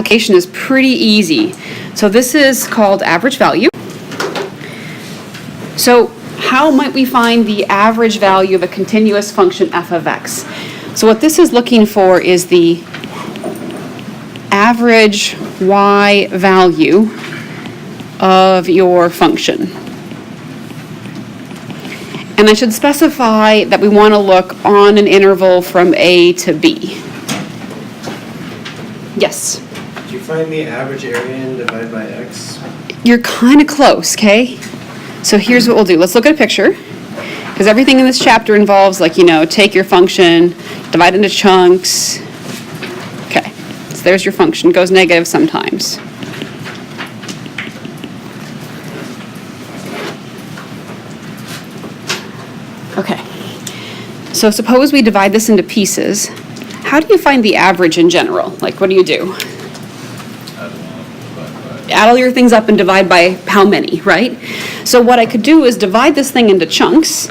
application is pretty easy. So this is called average value. So how might we find the average value of a continuous function f of x? So what this is looking for is the average y value of your function. And I should specify that we want to look on an interval from a to b. Yes? Do you find the average area and divide by x? You're kind of close, okay? So here's what we'll do. Let's look at a picture. Because everything in this chapter involves, like, take your function, divide it into chunks. Okay, so there's your function. It goes negative sometimes. Okay, so suppose we divide this into pieces. How do you find the average in general? Like, what do you do? Add all your things up and divide by how many, right? So what I could do is divide this thing into chunks,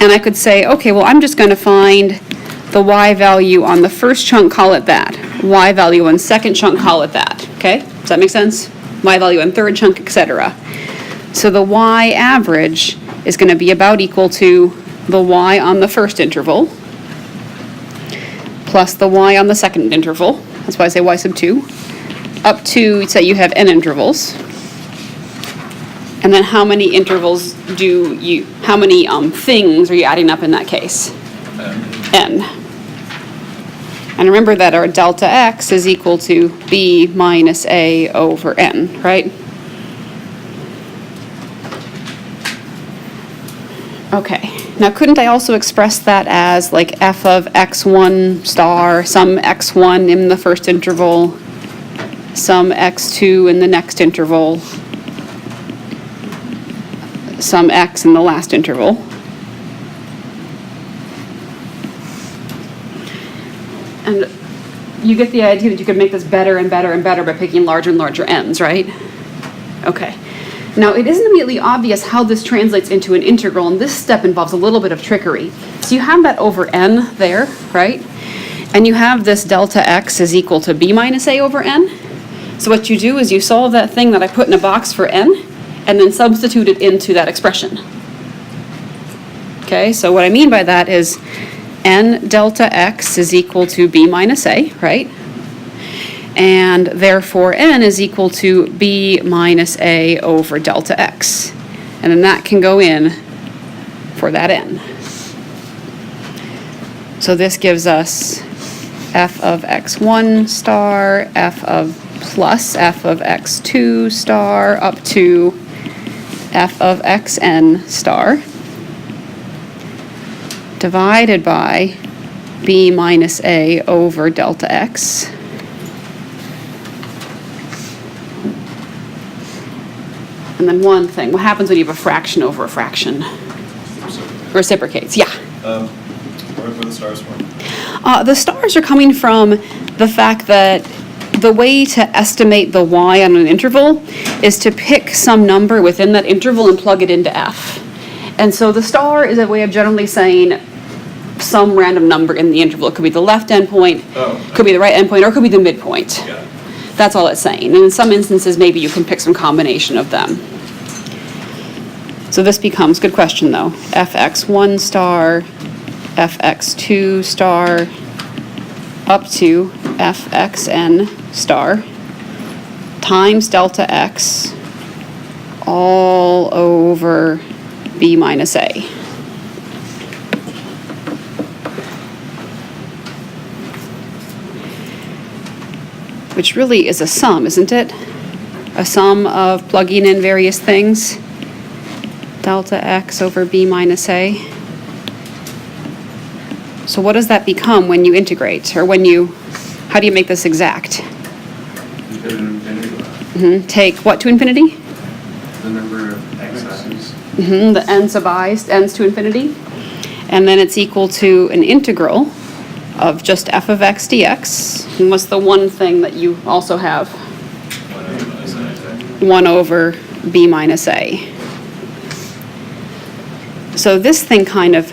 and I could say, okay, well, I'm just going to find the y value on the first chunk, call it that. Y value on second chunk, call it that. Okay? Does that make sense? Y value on third chunk, etc. So the y average is going to be about equal to the y on the first interval plus the y on the second interval. That's why I say y sub 2. Up to, say you have n intervals. And then how many intervals how many things are you adding up in that case? N. And remember that our delta x is equal to b minus a over n, right? Okay. Now, couldn't I also express that as like f of x1 star, some x1 in the first interval, some x2 in the next interval, some x in the last interval? And you get the idea that you could make this better and better and better by picking larger and larger n's, right? Okay. Now, it isn't immediately obvious how this translates into an integral, and this step involves a little bit of trickery. So you have that over n there, right? And you have this delta x is equal to b minus a over n. So what you do is you solve that thing that I put in a box for n, and then substitute it into that expression. Okay, so what I mean by that is n delta x is equal to b minus a, right? And therefore n is equal to b minus a over delta x. And then that can go in for that n. So this gives us f of x1 star, f of plus f of x2 star up to f of xn star divided by b minus a over delta x. And then one thing, what happens when you have a fraction over a fraction? Reciprocates, yeah. Where are the stars from? The stars are coming from the fact that the way to estimate the y on an interval is to pick some number within that interval and plug it into f. And so the star is a way of generally saying some random number in the interval. It could be the left endpoint, could be the right endpoint, or it could be the midpoint. Yeah. That's all it's saying. And in some instances, maybe you can pick some combination of them. So this becomes, good question though, fx1 star, fx2 star, up to fxn star, times delta x, all over b minus a. Which really is a sum, isn't it? A sum of plugging in various things. Delta x over b minus a. So what does that become when you integrate? Or how do you make this exact? Take what to infinity? The number of x's. The n sub I, n's to infinity. And then it's equal to an integral of just f of x dx. And what's the one thing that you also have? 1 over b minus a. So this thing kind of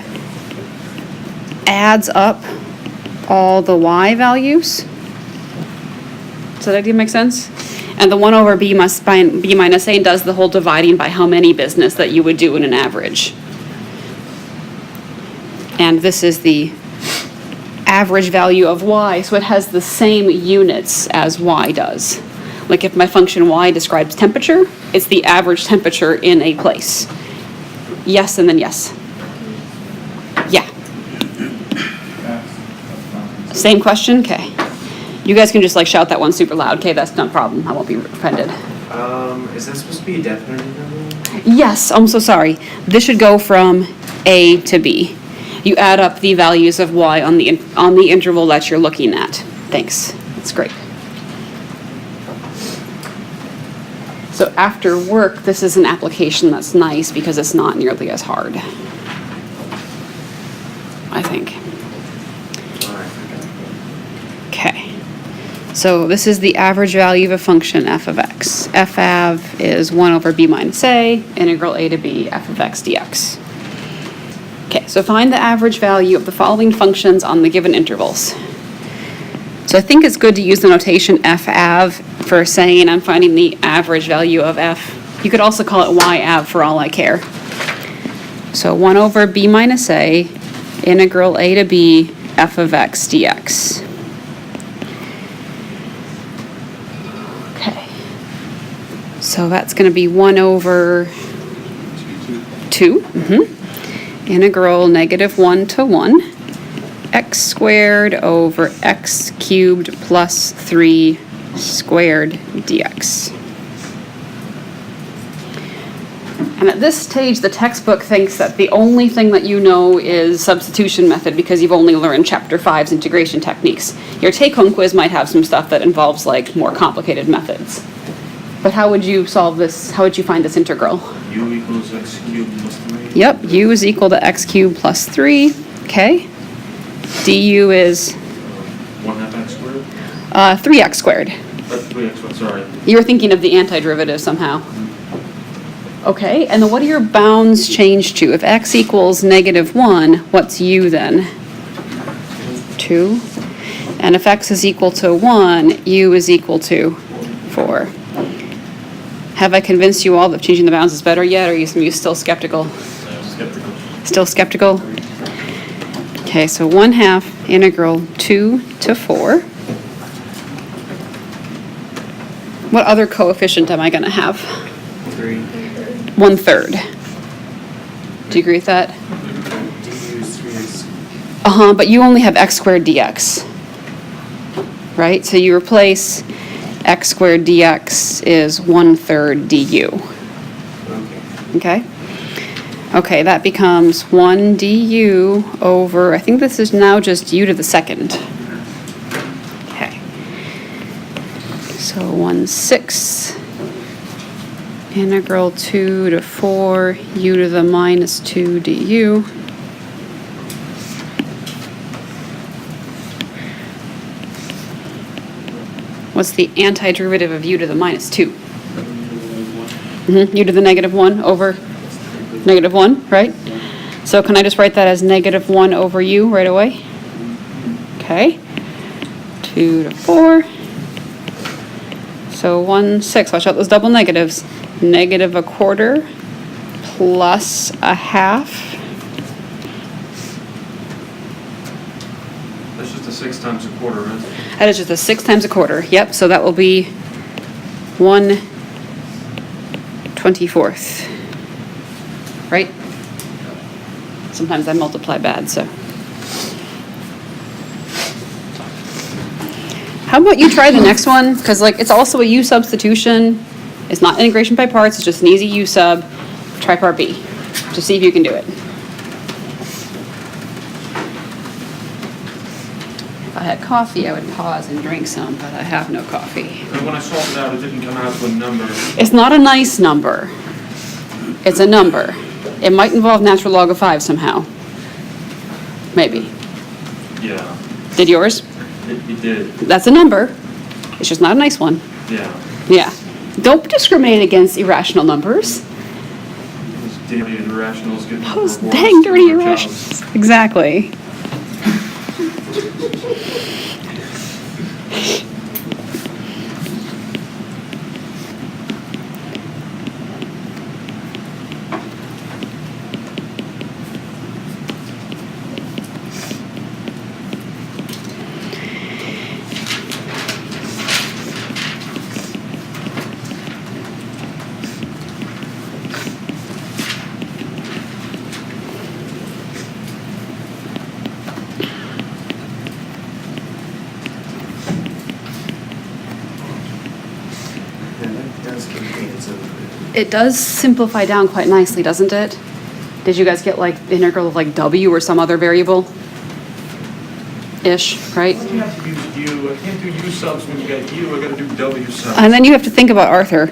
adds up all the y values. Does that idea make sense? And the 1 over b minus a does the whole dividing by how many business that you would do in an average. And this is the average value of y, so it has the same units as y does. Like if my function y describes temperature, it's the average temperature in a place. Yes, and then yes. Yeah. Same question? Okay. You guys can just like shout that one super loud. Okay, that's no problem. I won't be offended. Is that supposed to be a definite interval? Yes, I'm so sorry. This should go from A to B. You add up the values of y on the interval that you're looking at. Thanks. That's great. So after work, this is an application that's nice because it's not nearly as hard, I think. Okay. So this is the average value of a function f of x. F_av is 1 over b minus a, integral a to b, f of x dx. Okay, so find the average value of the following functions on the given intervals. So I think it's good to use the notation F_av for saying I'm finding the average value of f. You could also call it y_av for all I care. So 1 over b minus a, integral a to b, f of x dx. Okay. So that's going to be 1 over 2. Integral -1 to 1, x squared over x cubed plus 3 squared dx. And at this stage, the textbook thinks that the only thing that you know is substitution method because you've only learned Chapter 5's integration techniques. Your take-home quiz might have some stuff that involves like more complicated methods. But how would you solve this? How would you find this integral? U equals x cubed plus 3. Yep, u is equal to x cubed plus 3. Okay. du is 1/2 x squared? 3x squared. 3x squared, sorry. You were thinking of the antiderivative somehow. Okay, and then what do your bounds change to? If x equals -1, what's u then? 2. And if x is equal to 1, u is equal to 4. Have I convinced you all that changing the bounds is better yet, or are you still skeptical? Skeptical. Still skeptical? Okay, so 1/2 integral 2 to 4. What other coefficient am I going to have? 3. 1/3. Do you agree with that? Du is 3x. But you only have x squared dx. Right? So you replace x squared dx is 1/3 du. Okay? Okay, that becomes 1 du over, I think this is now just u to the second. Okay. So 1/6 integral 2 to 4 u to the minus 2 du. What's the antiderivative of u to the minus 2? U to the -1 over -1, right? So can I just write that as -1 over u right away? Okay. 2 to 4. So 1/6, watch out those double negatives. -1/4 plus 1/2. That's just a 6 times a quarter, right? That is just a 6 times 1/4. Yep, so that will be 1/24. Right? Sometimes I multiply bad, so. How about you try the next one? Because like it's also a u substitution. It's not integration by parts, it's just an easy u sub. Try part B. Just see if you can do it. If I had coffee, I would pause and drink some, but I have no coffee. And when I solved it out, it didn't come out to a number. It's not a nice number. It's a number. It might involve natural log of 5 somehow. Maybe. Yeah, Did yours? it did. That's a number. It's just not a nice one. Yeah. Yeah. Don't discriminate against irrational numbers. Those dirty irrationals get Those rewards dang for dirty their irrationals. jobs. Exactly. Yeah, that's comprehensive. It does simplify down quite nicely, doesn't it? Did you guys get like the integral of like w or some other variable? Ish, right? Why do you have to use u? I can't do u subs when you got u. I gotta do w subs. And then you have to think about Arthur.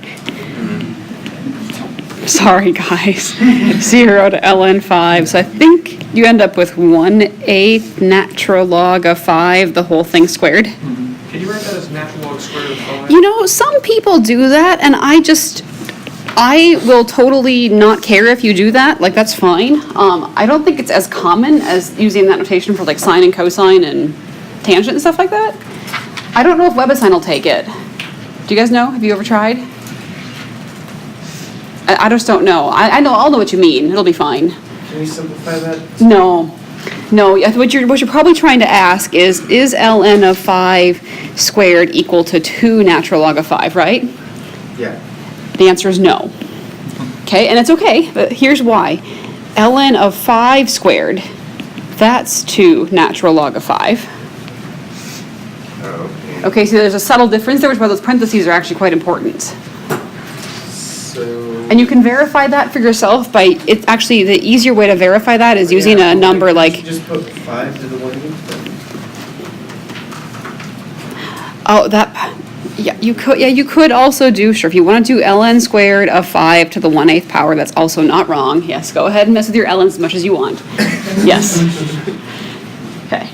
Sorry, guys. 0 to ln 5. So I think you end up with 1/8 natural log of 5, the whole thing squared. Can you write that as natural log squared of 5? You know, some people do that, and I will totally not care if you do that. Like, that's fine. I don't think it's as common as using that notation for like sine and cosine and tangent and stuff like that. I don't know if WebAssign will take it. Do you guys know? Have you ever tried? I just don't know. I'll know what you mean. It'll be fine. Can you simplify that? No. What you're probably trying to ask is ln of 5 squared equal to 2 natural log of 5, right? Yeah. The answer is no. Okay, and it's okay, but here's why. ln of 5 squared, that's 2 natural log of 5. Oh, okay. Okay, so there's a subtle difference there, which is why those parentheses are actually quite important. So. And you can verify that for yourself by, it's actually, the easier way to verify that is using Yeah, a number you like, just put 5 to the 1/8 then? oh, you could also do, sure, if you want to do ln squared of 5 to the 1/8 power, that's also not wrong. Yes, go ahead and mess with your ln's as much as you want. Yes. Okay.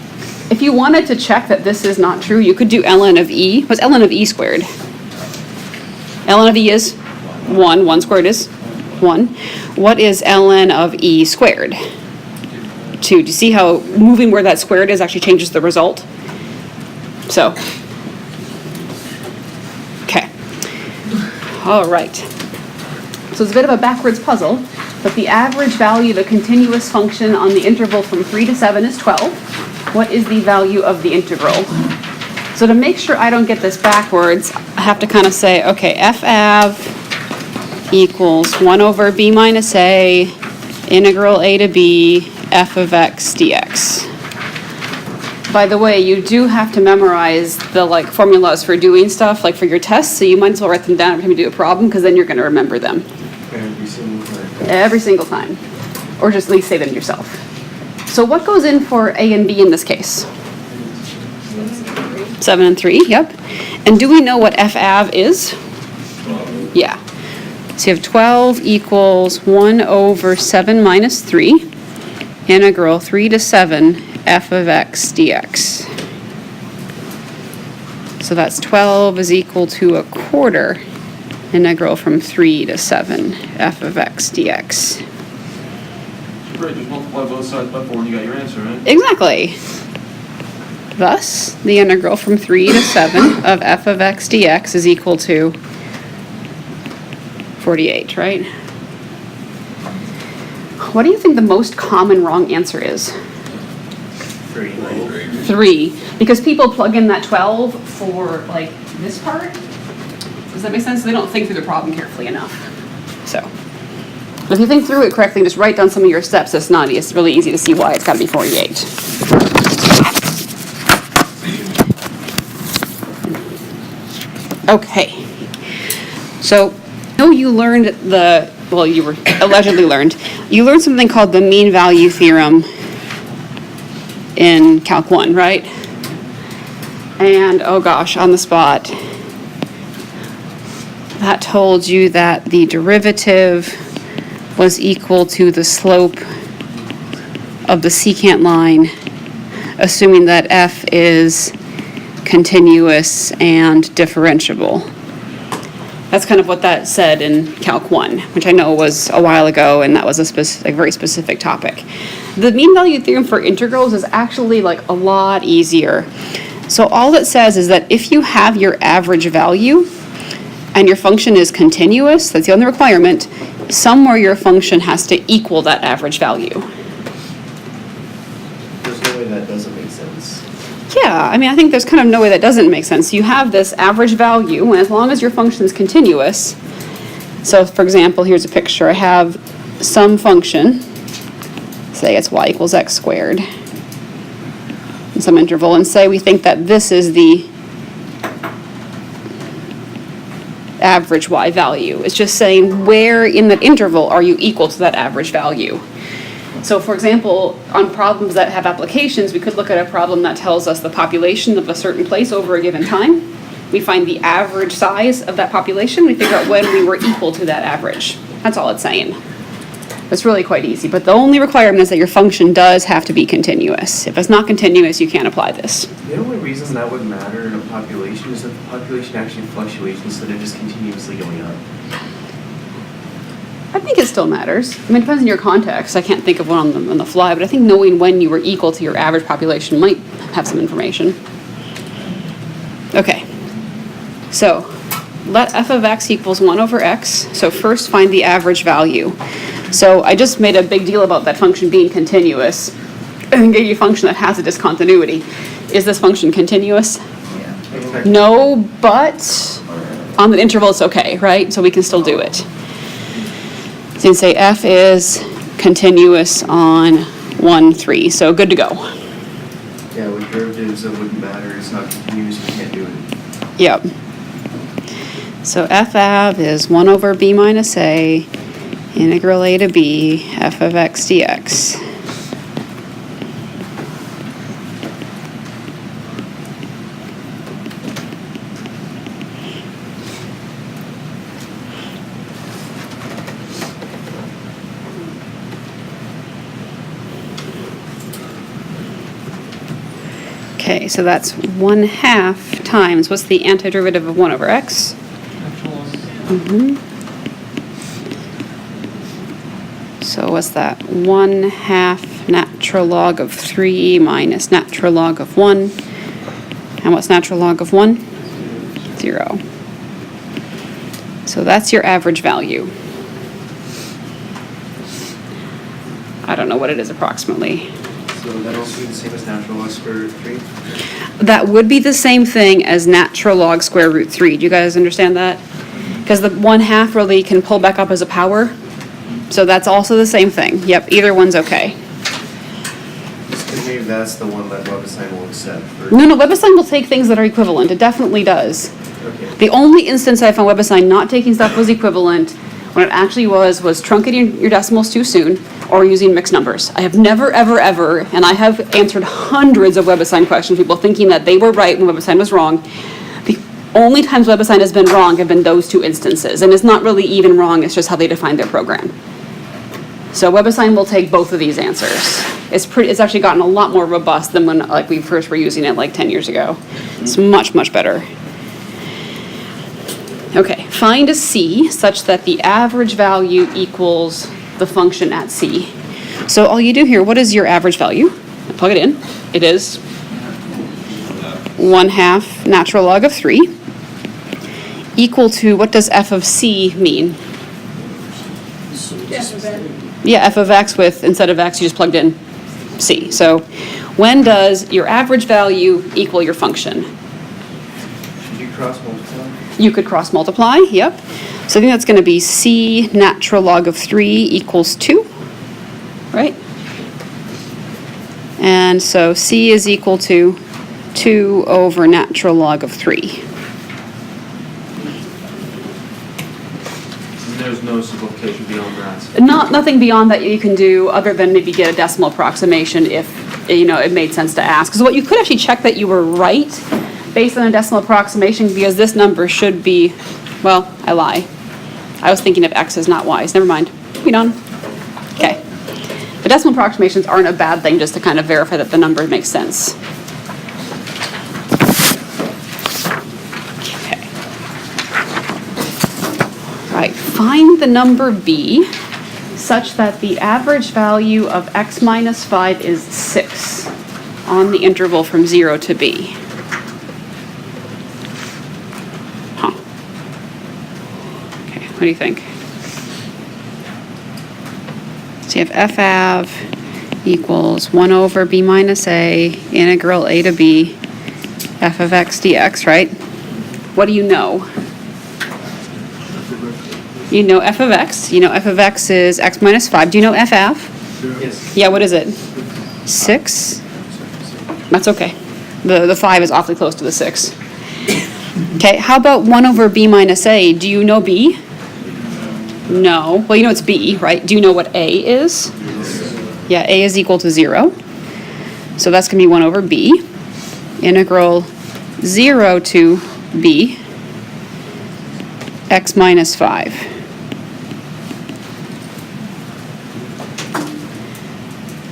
If you wanted to check that this is not true, you could do ln of e. What's ln of e squared? ln of e is 1. 1 squared is 1. What is ln of e squared? 2. Do you see how moving where that squared is actually changes the result? So, okay. All right. So it's a bit of a backwards puzzle, but the average value of a continuous function on the interval from 3 to 7 is 12. What is the value of the integral? So to make sure I don't get this backwards, I have to kind of say, okay, f_av equals 1 over b minus a, integral a to b, f of x dx. By the way, you do have to memorize the like formulas for doing stuff, like for your tests, so you might as well write them down every time you do a problem, because then you're going to remember them. Every single time. Every single time. Or just at least say them yourself. So what goes in for a and b in this case? 7 and 3, yep. And do we know what f_av is? Yeah. So you have 12 equals 1 over 7 minus 3, integral 3 to 7, f of x dx. So that's 12 is equal to 1/4, integral from 3 to 7, f of x dx. Great, just multiply both sides by 4 and you got your answer, right? Exactly. Thus, the integral from 3 to 7 of f of x dx is equal to 48, right? What do you think the most common wrong answer is? 3. 3, because people plug in that 12 for like this part. Does that make sense? They don't think through the problem carefully enough. So, if you think through it correctly, just write down some of your steps. It's really easy to see why it's got to be 48. Okay. So, you learned you were allegedly learned. You learned something called the mean value theorem in Calc 1, right? And, oh gosh, on the spot, that told you that the derivative was equal to the slope of the secant line, assuming that f is continuous and differentiable. That's kind of what that said in Calc 1, which I know was a while ago, and that was a very specific topic. The mean value theorem for integrals is actually like a lot easier. So all it says is that if you have your average value and your function is continuous, that's the only requirement, somewhere your function has to equal that average value. There's no way that doesn't make sense. Yeah, I mean, I think there's kind of no way that doesn't make sense. You have this average value, and as long as your function is continuous, so for example, here's a picture. I have some function, say it's y equals x squared, in some interval, and say we think that this is the average y value. It's just saying where in that interval are you equal to that average value. So for example, on problems that have applications, we could look at a problem that tells us the population of a certain place over a given time. We find the average size of that population. We figure out when we were equal to that average. That's all it's saying. It's really quite easy, but the only requirement is that your function does have to be continuous. If it's not continuous, you can't apply this. The only reason that would matter in a population is that the population actually fluctuates instead of just continuously going up. I think it still matters. I mean, it depends on your context. I can't think of one on the fly, but I think knowing when you were equal to your average population might have some information. Okay, so let f of x equals 1 over x. So first find the average value. So I just made a big deal about that function being continuous and gave you a function that has a discontinuity. Is this function continuous? Yeah. No, but on the interval it's okay, right? So we can still do it. So you can say f is continuous on 1, 3. So good to go. Yeah, with derivatives, it wouldn't matter. It's not continuous. You can't do it. Yep. So f av is 1 over b minus a integral a to b f of x dx. Okay, so that's 1/2 times, what's the antiderivative of 1 over x? So what's that? 1/2 natural log of 3 minus natural log of 1. And what's natural log of 1? 0. So that's your average value. I don't know what it is approximately. So that'd also be the same as natural log square root 3? That would be the same thing as natural log square root 3. Do you guys understand that? Because the 1/2 really can pull back up as a power. So that's also the same thing. Yep, either one's okay. Because maybe that's the one that WebAssign will accept. No, WebAssign will take things that are equivalent. It definitely does. Okay. The only instance I found WebAssign not taking stuff was equivalent when it actually was truncating your decimals too soon or using mixed numbers. I have never, ever, ever, and I have answered hundreds of WebAssign questions, people thinking that they were right when WebAssign was wrong. The only times WebAssign has been wrong have been those two instances, and it's not really even wrong, it's just how they define their program. So WebAssign will take both of these answers. It's actually gotten a lot more robust than when we first were using it 10 years ago. It's much, much better. Okay, find a c such that the average value equals the function at c. So all you do here, what is your average value? Plug it in. It is 1/2 natural log of 3 equal to, what does f of c mean? Yeah, f of x with, instead of x, you just plugged in c. So when does your average value equal your function? Should you cross multiply? You could cross multiply, yep. So I think that's going to be c natural log of 3 equals 2, right? And so c is equal to 2 over natural log of 3. There's no simplification beyond that. Nothing beyond that you can do other than maybe get a decimal approximation if, it made sense to ask. Because what you could actually check that you were right based on a decimal approximation, because this number should be, well, I lie. I was thinking of x's, not y's. Never mind. Moving on. Okay. The decimal approximations aren't a bad thing, just to kind of verify that the number makes sense. Okay. All right. Find the number b such that the average value of x minus 5 is 6 on the interval from 0 to b. What do you think? So you have f av equals 1 over b minus a integral a to b f of x dx, right? What do you know? You know f of x. You know f of x is x minus 5. Do you know f av? Yes. Yeah, what is it? 6? That's okay. The 5 is awfully close to the 6. Okay, how about 1 over b minus a? Do you know b? No. Well, you know it's b, right? Do you know what a is? Yeah, a is equal to 0. So that's going to be 1 over b. Integral 0 to b, x minus 5.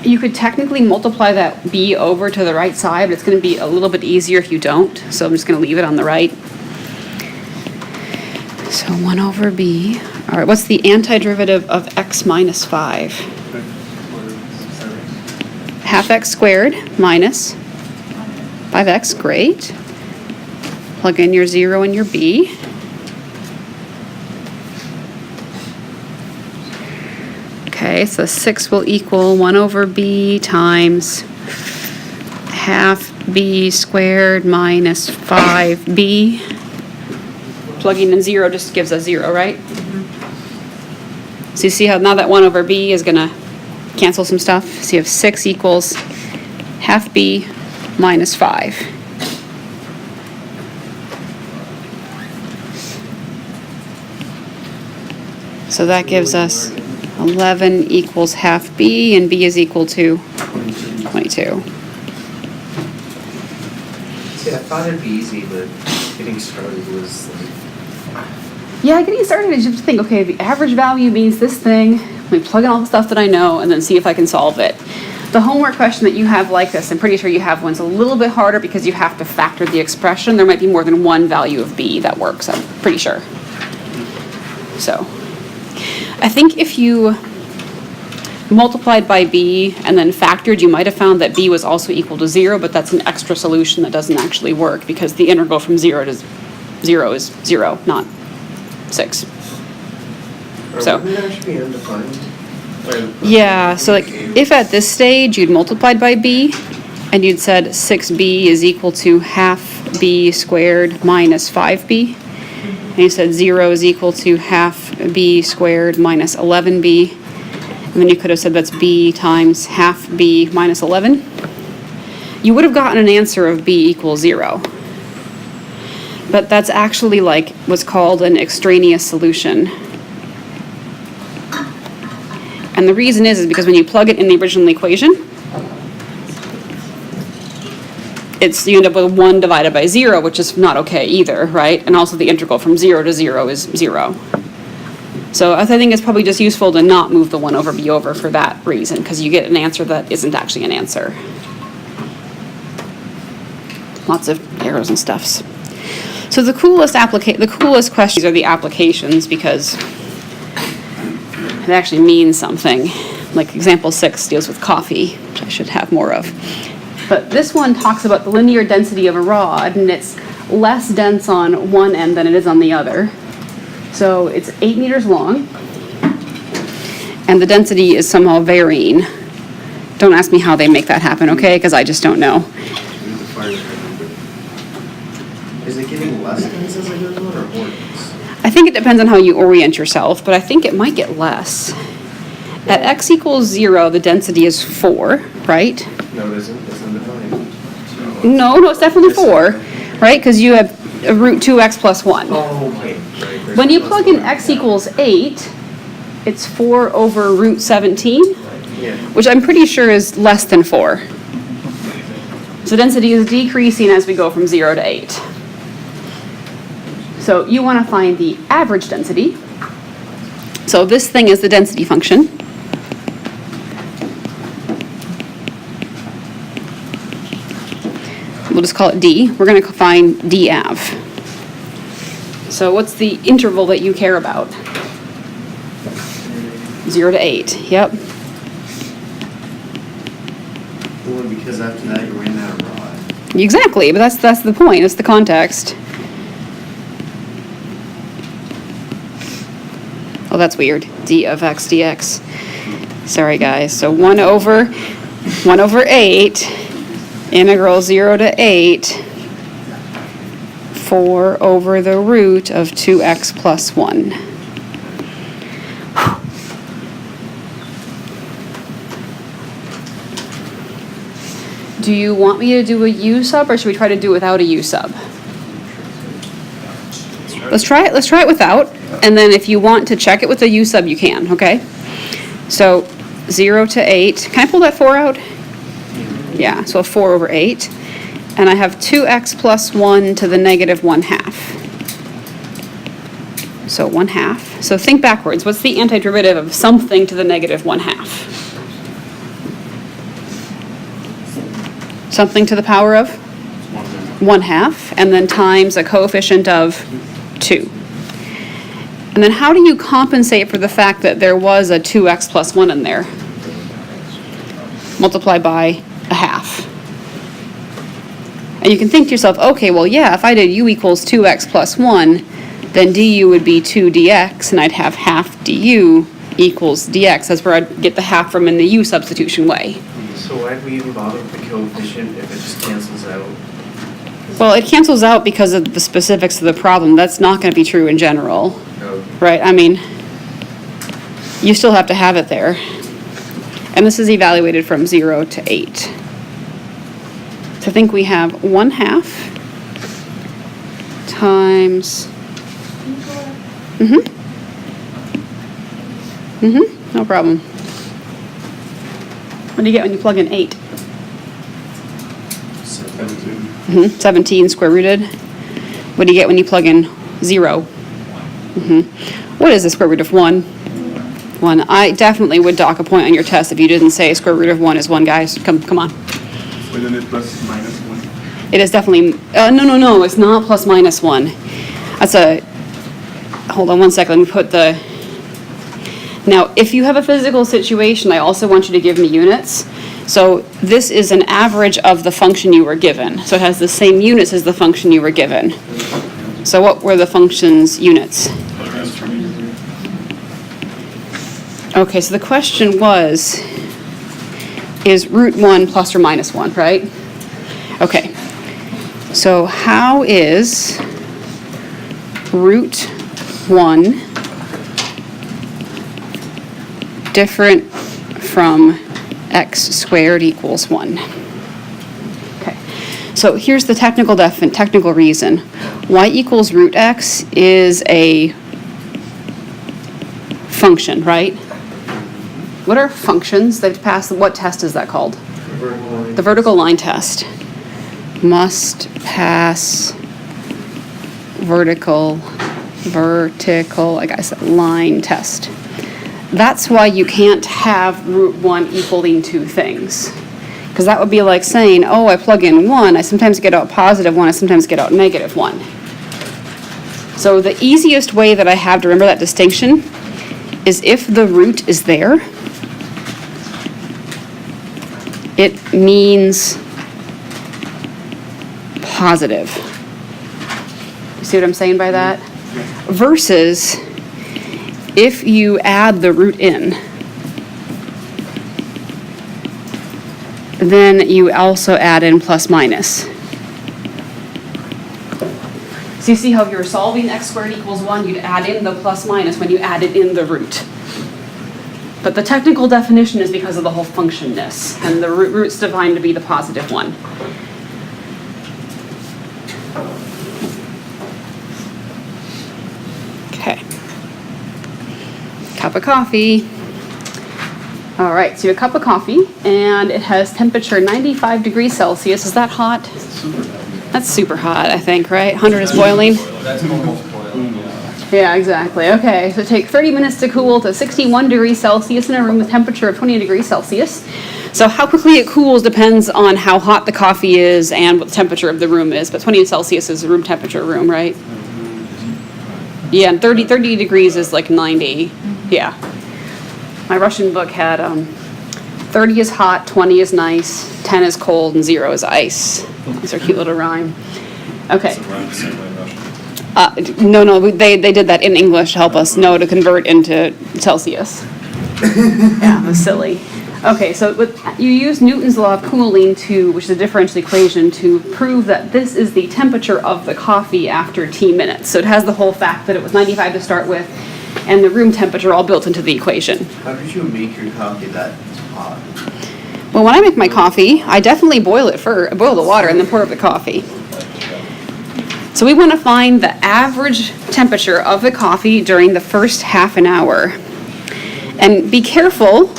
You could technically multiply that b over to the right side, but it's going to be a little bit easier if you don't. So I'm just going to leave it on the right. So 1 over b. All right, what's the antiderivative of x minus 5? Half x squared minus 5x, great. Plug in your 0 and your b. Okay, so 6 will equal 1 over b times half b squared minus 5b. Plugging in 0 just gives us 0, right? So you see how now that 1 over b is going to cancel some stuff? So you have 6 equals half b minus 5. So that gives us 11 equals half b, and b is equal to 22. See, I thought it'd be easy, but getting started was like... Yeah, getting started is just think, okay, the average value means this thing. Let me plug in all the stuff that I know and then see if I can solve it. The homework question that you have like this, I'm pretty sure you have one's a little bit harder because you have to factor the expression. There might be more than one value of b that works, I'm pretty sure. So, I think if you multiplied by b and then factored, you might have found that b was also equal to 0, but that's an extra solution that doesn't actually work because the integral from 0 to 0 is 0, not 6. So, wouldn't it actually be undefined? yeah, so like if at this stage you'd multiplied by b and you'd said 6b is equal to half b squared minus 5b, and you said 0 is equal to half b squared minus 11b, and then you could have said that's b times half b minus 11, you would have gotten an answer of b equals 0. But that's actually like what's called an extraneous solution. And the reason is because when you plug it in the original equation, you end up with 1 divided by 0, which is not okay either, right? And also the integral from 0 to 0 is 0. So I think it's probably just useful to not move the 1 over b over for that reason, because you get an answer that isn't actually an answer. Lots of arrows and stuffs. So the coolest questions are the applications because it actually means something. Like example 6 deals with coffee, which I should have more of. But this one talks about the linear density of a rod, and it's less dense on one end than it is on the other. So it's 8 meters long, and the density is somehow varying. Don't ask me how they make that happen, okay? Because I just don't know. Is it getting less dense as it goes on, or more dense? I think it depends on how you orient yourself, but I think it might get less. At x equals 0, the density is 4, right? No, it isn't. It's undefined. No, it's definitely 4, right? Because you have root 2x plus 1. Oh, okay. Right. When you plug in x equals 8, it's 4 over root 17, Yeah. which I'm pretty sure is less than 4. So density is decreasing as we go from 0 to 8. So you want to find the average density. So this thing is the density function. We'll just call it d. We're going to find dAv. So what's the interval that you care about? 0 to 8. Yep. Well, because after that you ran out of rod. Exactly, but that's the point. That's the context. Oh, that's weird. D of x dx. Sorry, guys. So 1 over 8, integral 0 to 8, 4 over the root of 2x plus 1. Do you want me to do a u sub, or should we try to do it without a u sub? Let's try it without, and then if you want to check it with a U sub, you can, okay? So 0 to 8, can I pull that 4 out? Yeah, so 4 over 8. And I have 2x plus 1 to the negative 1/2. So 1/2. So think backwards. What's the antiderivative of something to the negative 1/2? Something to the power of 1/2, and then times a coefficient of 2. And then how do you compensate for the fact that there was a 2x plus 1 in there? Multiply by 1/2. And you can think to yourself, okay, well, yeah, if I did u equals 2x plus 1, then du would be 2 dx, and I'd have half du equals dx. That's where I'd get the half from in the u substitution way. So why'd we even bother with the coefficient if it just cancels out? Well, it cancels out because of the specifics of the problem. That's not going to be true in general, No. right? I mean, you still have to have it there. And this is evaluated from 0 to 8. So I think we have 1/2 times, no problem. What do you get when you plug in 8? 17 square rooted. What do you get when you plug in 0? What is the square root of 1? 1. I definitely would dock a point on your test if you didn't say square root of 1 is 1, guys. Come on. Within it plus minus 1. It is definitely, no, it's not plus minus 1. That's hold on one second, let me put now, if you have a physical situation, I also want you to give me units. So this is an average of the function you were given. So it has the same units as the function you were given. So what were the function's units? Okay, so the question was, is root 1 plus or minus 1, right? Okay, so how is root 1 different from x squared equals 1? Okay, so here's the technical reason. Y equals root x is a function, right? What are functions that pass, what test is that called? The vertical line test. Must pass vertical, like I said, line test. That's why you can't have root 1 equaling two things. Because that would be like saying, oh, I plug in 1, I sometimes get out positive 1, I sometimes get out negative 1. So the easiest way that I have to remember that distinction is if the root is there, it means positive. You see what I'm saying by that? Versus if you add the root in, then you also add in plus minus. So you see how if you're solving x squared equals 1, you'd add in the plus minus when you added in the root. But the technical definition is because of the whole functionness, and the root's defined to be the positive one. Okay. Cup of coffee. All right, so a cup of coffee, and it has temperature 95 degrees Celsius. Is that hot? That's super hot, I think, right? 100 is boiling? That's almost boiling, yeah. Yeah, exactly. Okay, so take 30 minutes to cool to 61 degrees Celsius in a room with temperature of 20 degrees Celsius. So how quickly it cools depends on how hot the coffee is and what the temperature of the room is. But 20 Celsius is room temperature room, right? Yeah, and 30 degrees is like 90. Yeah. My Russian book had 30 is hot, 20 is nice, 10 is cold, and 0 is ice. These are cute little rhyme. Okay. No, they did that in English to help us know to convert into Celsius. Yeah, that's silly. Okay, so you use Newton's law of cooling which is a differential equation, to prove that this is the temperature of the coffee after T minutes. So it has the whole fact that it was 95 to start with, and the room temperature all built into the equation. How did you make your coffee that hot? Well, when I make my coffee, I definitely boil the water and then pour up the coffee. So we want to find the average temperature of the coffee during the first half an hour. And be careful.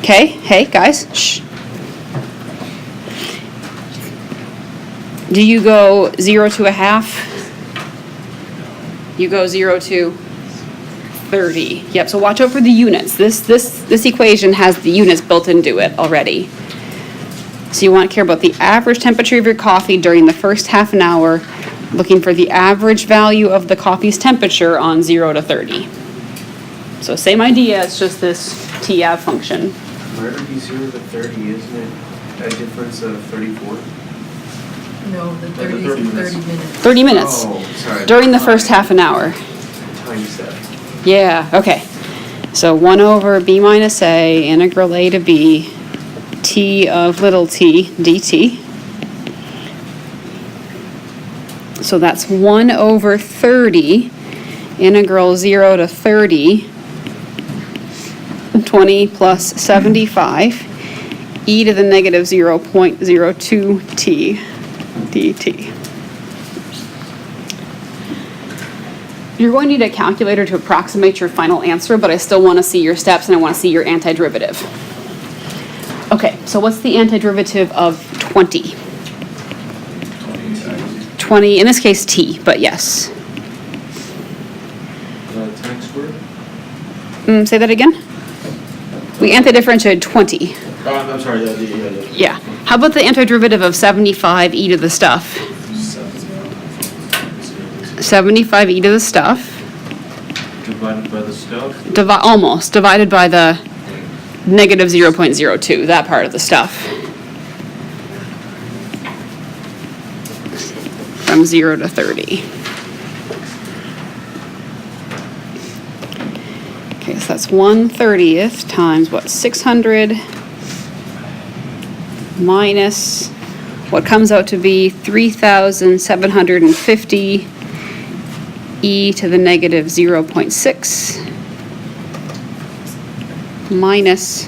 Okay, hey guys, shh. Do you go 0 to a half? You go 0 to 30. Yep, so watch out for the units. This equation has the units built into it already. So you want to care about the average temperature of your coffee during the first half an hour, looking for the average value of the coffee's temperature on 0 to 30. So same idea, it's just this TAV function. Where would be 0 to 30, isn't it a difference of 34? No, the 30 is 30 minutes. 30 minutes. Oh, sorry. During the first half an hour. Time step. Yeah, okay. So 1 over b minus a, integral a to b, t of little t dt. So that's 1 over 30, integral 0 to 30, 20 plus 75, e to the negative 0.02 t dt. You're going to need a calculator to approximate your final answer, but I still want to see your steps and I want to see your antiderivative. Okay, so what's the antiderivative of 20? 20, in this case t, but yes. Tank squared? Say that again? We antidifferentiated 20. I'm sorry, Yeah. How about the antiderivative of 75 e to the stuff? 75 e to the stuff. Divided by the stuff? Almost. Divided by the negative 0.02, that part of the stuff. From 0 to 30. Okay, so that's 1/30th times what, 600 minus what comes out to be 3,750 e to the negative 0.6 minus,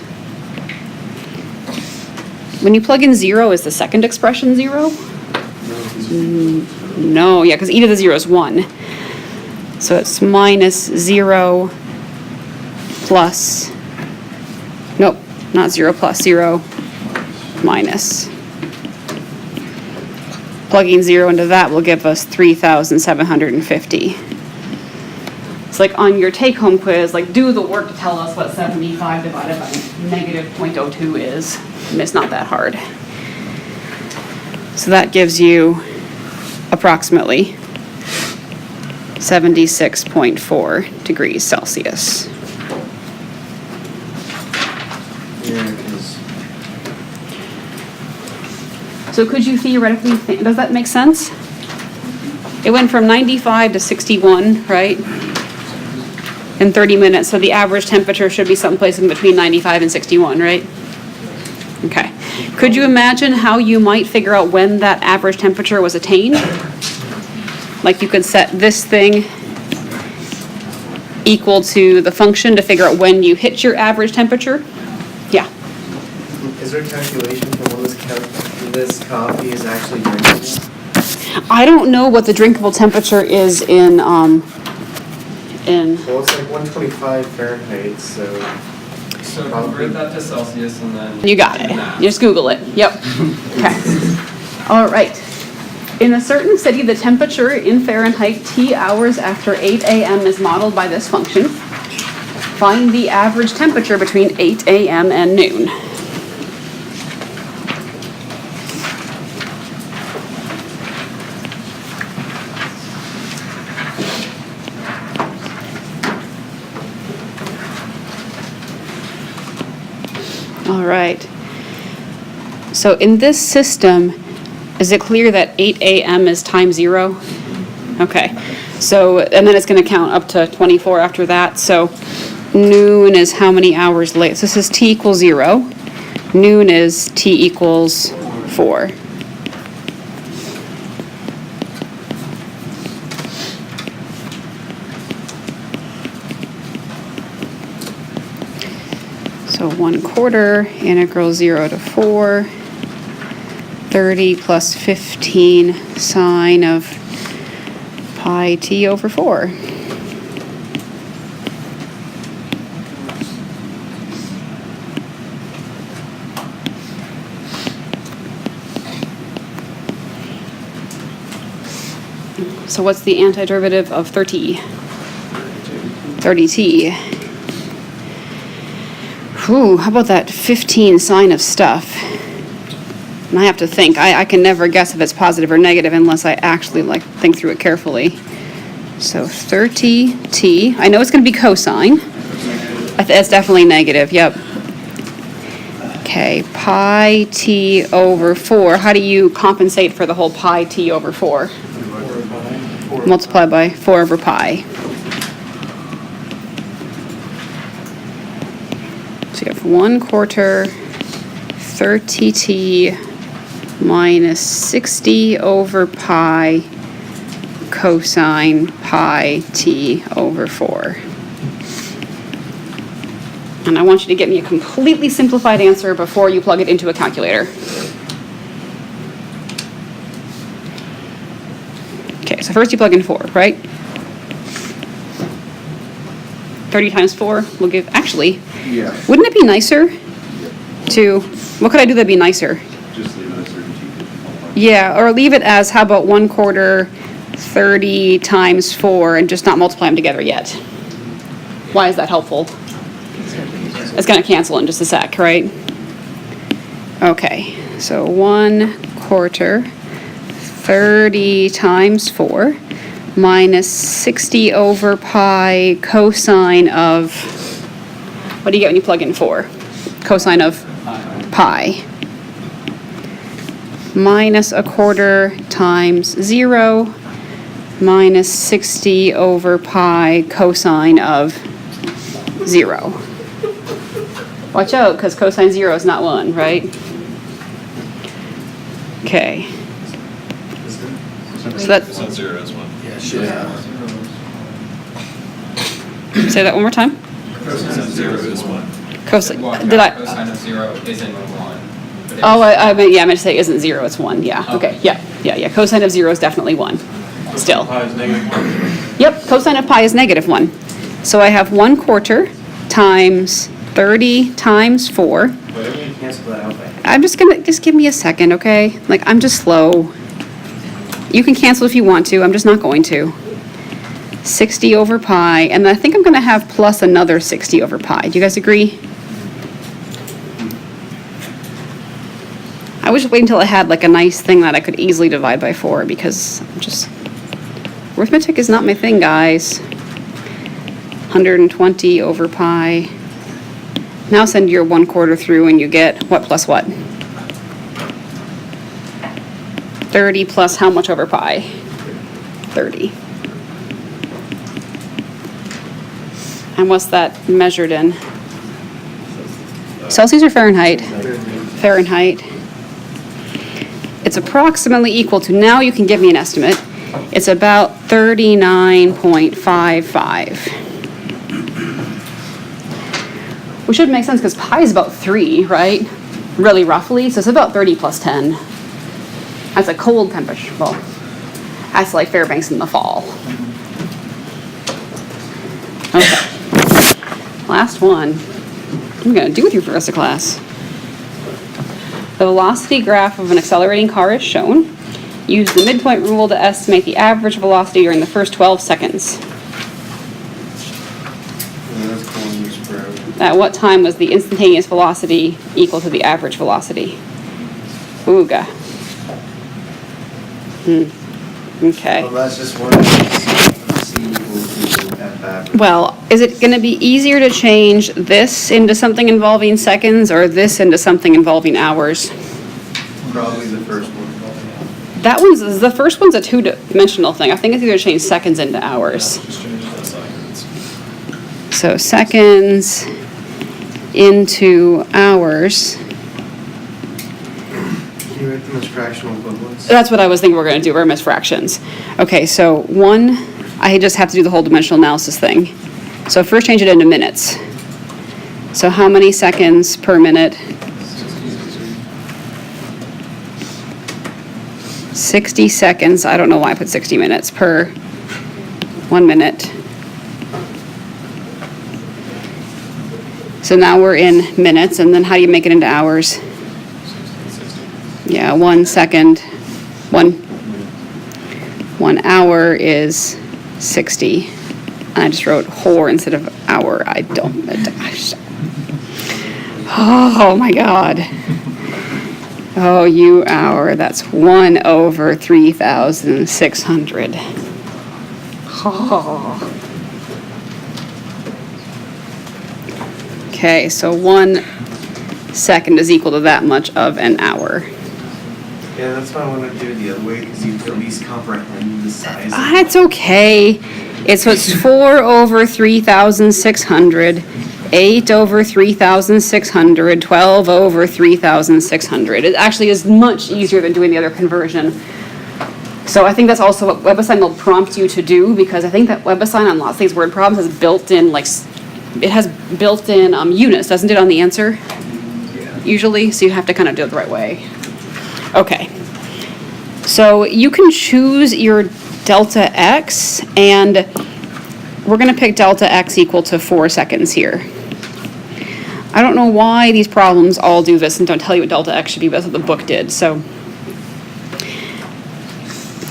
when you plug in 0, is the second expression 0? No, yeah, because e to the 0 is 1. So it's minus 0 plus, nope, not 0 plus, 0 minus. Plugging 0 into that will give us 3,750. It's like on your take-home quiz, like do the work to tell us what 75 divided by negative 0.02 is, and it's not that hard. So that gives you approximately 76.4 degrees Celsius. Yeah, because So could you theoretically think, does that make sense? It went from 95 to 61, right? In 30 minutes, so the average temperature should be someplace in between 95 and 61, right? Okay. Could you imagine how you might figure out when that average temperature was attained? Like you could set this thing equal to the function to figure out when you hit your average temperature? Yeah. is there a calculation for when this coffee is actually drinkable? I don't know what the drinkable temperature is in Well, it's like 125 Fahrenheit, so. So convert that to Celsius and then. You got it. You just Google it. Yep. Okay. All right. In a certain city, the temperature in Fahrenheit T hours after 8 a.m. is modeled by this function. Find the average temperature between 8 a.m. and noon. All right. So in this system, is it clear that 8 a.m. is time 0? Okay. So, and then it's going to count up to 24 after that. So noon is how many hours late? So this is t equals 0. Noon is t equals 4. So 1/4 integral 0 to 4, 30 plus 15 sine of pi t over 4. So what's the antiderivative of 30? 30t. Whew, how about that 15 sign of stuff? And I have to think. I can never guess if it's positive or negative unless I actually think through it carefully. So 30t. I know it's going to be cosine. It's definitely negative. Yep. Okay, pi t over 4. How do you compensate for the whole pi t over 4? Multiply by 4 over pi. So you have 1/4 30t minus 60 over pi cosine pi t over 4. And I want you to get me a completely simplified answer before you plug it into a calculator. Okay, so first you plug in 4, right? 30 times 4 will give, actually, Yeah. wouldn't it be nicer to, what could I do that'd be nicer? Just leave it at 30t. Yeah, or leave it as, how about 1/4 30 times 4 and just not multiply them together yet? Why is that helpful? It's going to cancel in just a sec, right? Okay, so 1/4 30 times 4 minus 60 over pi cosine of, what do you get when you plug in 4? Cosine of pi. Minus 1/4 times 0 minus 60 over pi cosine of 0. Watch out, because cosine 0 is not 1, right? Okay. So that, Cosine 0 is 1. Yeah. say that one more time. Cosine 0 is 1. Cosine, Well, did I? Cosine of 0 isn't 1. but it Oh, is- I meant, yeah, I meant to say isn't 0, it's 1, yeah, Oh. okay, yeah. Cosine of 0 is definitely 1, still. Pi is -1. Yep, cosine of pi is -1. So I have 1/4 times 30 times 4. Why don't we cancel that out by? I'm just give me a second, okay? I'm just slow. You can cancel if you want to, I'm just not going to. 60 over pi, and I think I'm gonna have plus another 60 over pi. Do you guys agree? I was just waiting until I had a nice thing that I could easily divide by 4 because arithmetic is not my thing, guys. 120 over pi. Now send your 1/4 through and you get what plus what? 30 plus how much over pi? 30. And what's that measured in? Celsius or Fahrenheit? Fahrenheit. It's approximately equal to, now you can give me an estimate, it's about 39.55. Which should make sense because pi is about 3, right? Really roughly, so it's about 30 plus 10. That's a cold temperature, well, that's like Fairbanks in the fall. Okay. Last one. What am I gonna do with you for the rest of class? The velocity graph of an accelerating car is shown. Use the midpoint rule to estimate the average velocity during the first 12 seconds. That's kilometers per hour. At what time was the instantaneous velocity equal to the average velocity? Ooga. Okay. Well, that's just one of these C equals to F average. Well, is it going to be easier to change this into something involving seconds or this into something involving hours? Probably the first one. The first one's a two-dimensional thing. I think it's either change seconds into hours. Just change the seconds. So seconds into hours. Can you write them as fractional equivalents? That's what I was thinking we're going to do. We're miss fractions. Okay, so I just have to do the whole dimensional analysis thing. So first change it into minutes. So how many seconds per minute? 60 seconds. I don't know why I put 60 minutes per 1 minute. So now we're in minutes, and then how do you make it into hours? 60. Yeah, 1 second, 1 hour is 60. And I just wrote whore instead of hour. Oh my God. Oh, you hour, that's 1 over 3,600. Oh. Okay, so 1 second is equal to that much of an hour. Yeah, that's why I want to do it the other way, because you can at least comprehend the size. It's okay. It's 4 over 3,600, 8 over 3,600, 12 over 3,600. It actually is much easier than doing the other conversion. So I think that's also what WebAssign will prompt you to do, because I think that WebAssign on lots of these word problems has built-in, units, doesn't it, on the answer? Usually, so you have to kind of do it the right way. Okay. So you can choose your delta x, and we're going to pick delta x equal to 4 seconds here. I don't know why these problems all do this and don't tell you what delta x should be, but that's what the book did. So,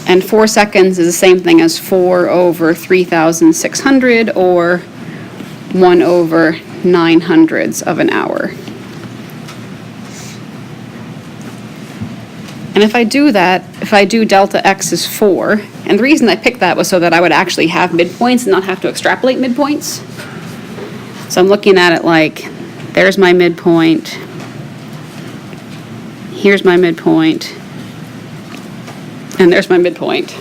and 4 seconds is the same thing as 4 over 3,600, or 1 over 900ths of an hour. And if I do that, if I do delta x is 4, and the reason I picked that was so that I would actually have midpoints and not have to extrapolate midpoints. So I'm looking at it like, there's my midpoint, here's my midpoint, and there's my midpoint.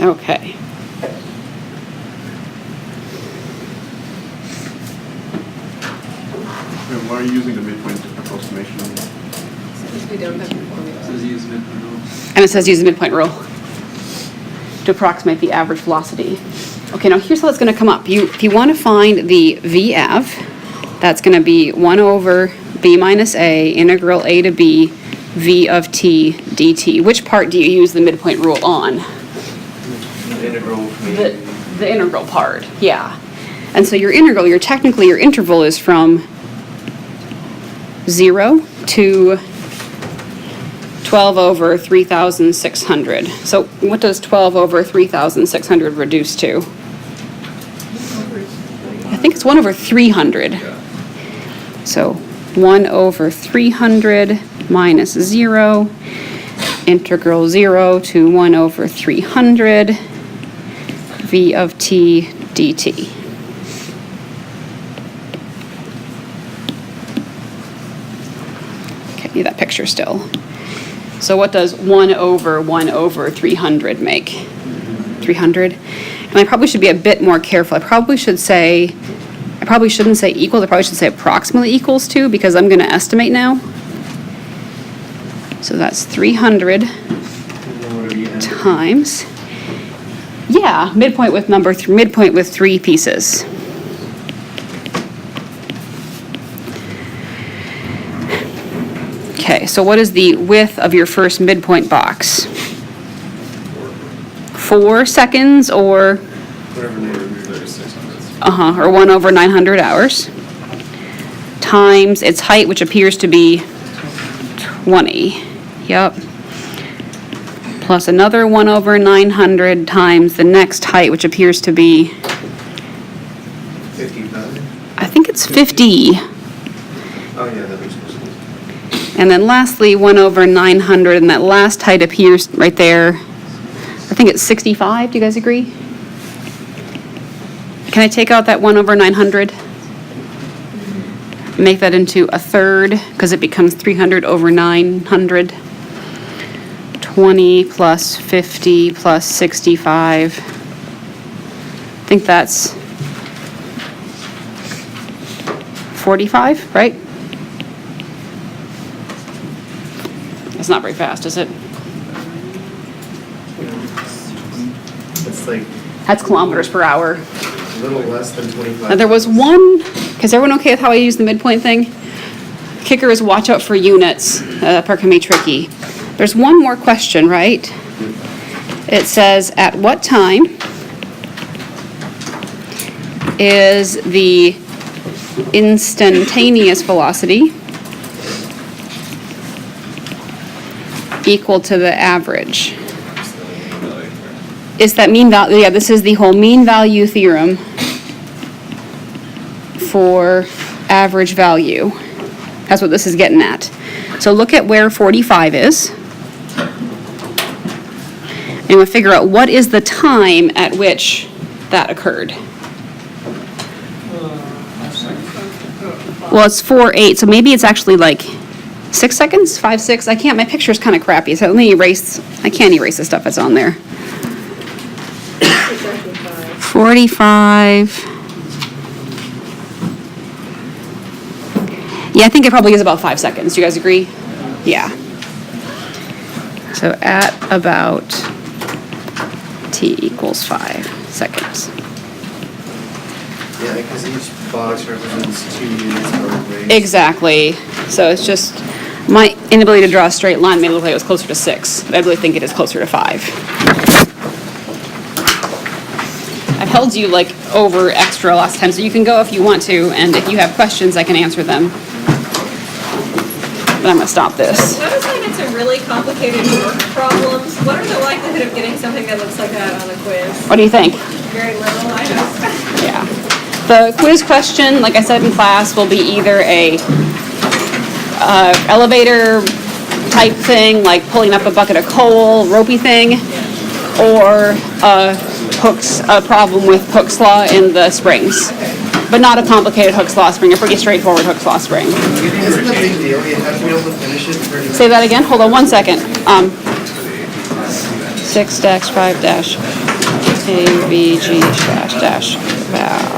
Okay. And why are you using the midpoint approximation? Because we don't have the formula. Says use midpoint rule. And it says use the midpoint rule to approximate the average velocity. Okay, now here's how it's going to come up. If you want to find the VAV, that's going to be 1 over b minus a integral a to b v of t dt. Which part do you use the midpoint rule on? The integral. The integral part, yeah. And so your integral, your interval is from 0 to 12 over 3,600. So what does 12 over 3,600 reduce to? I think it's 1 over 300. So 1 over 300 minus 0, integral 0 to 1 over 300, v of t dt. Okay, need that picture still. So what does 1 over 300 make? 300? And I probably should be a bit more careful. I probably shouldn't say equals, I probably should say approximately equals to, because I'm going to estimate now. So that's 300 times, yeah, midpoint with midpoint with 3 pieces. Okay, so what is the width of your first midpoint box? 4 seconds, or? Whatever they were. 3600. Or 1 over 900 hours, times its height, which appears to be 20. Yep. Plus another 1 over 900 times the next height, which appears to be, 55? I think it's 50. Oh, yeah, that makes more sense. And then lastly, 1 over 900, and that last height appears right there. I think it's 65. Do you guys agree? Can I take out that 1 over 900? Make that into a third, because it becomes 300 over 900. 20 plus 50 plus 65. I think that's 45, right? That's not very fast, is it? It's like That's kilometers per hour. a little less than 25. Now, there was one, is everyone okay with how I use the midpoint thing? Kicker is watch out for units. That part can be tricky. There's one more question, right? It says, at what time is the instantaneous velocity equal to the average? Is that mean value? Yeah, this is the whole mean value theorem for average value. That's what this is getting at. So look at where 45 is. And we'll figure out what is the time at which that occurred. Well, it's 4:08, so maybe it's actually like 6 seconds, 5, 6. I can't, my picture's kind of crappy, so let me erase, I can't erase the stuff that's on there. 45. Yeah, I think it probably is about 5 seconds. Do you guys agree? Yeah. So at about t equals 5 seconds. Yeah, because each box represents 2 units per race. Exactly. So it's just, my inability to draw a straight line made it look like it was closer to 6. But I really think it is closer to 5. I've held you like over extra last time, so you can go if you want to, and if you have questions, I can answer them. But I'm gonna stop this. Noticing it's a really complicated work problems. What are the likelihood of getting something that looks like that on a quiz? What do you think? Very little, I hope. Yeah. The quiz question, like I said in class, will be either a elevator type thing, like pulling up a bucket of coal, ropey thing, or a problem with Hooke's law in the springs. But not a complicated Hooke's law spring, a pretty straightforward Hooke's law spring. Isn't a big deal, you have to be able to finish it in 30 minutes. Say that again? Hold on 1 second. 6-5- Avg Value.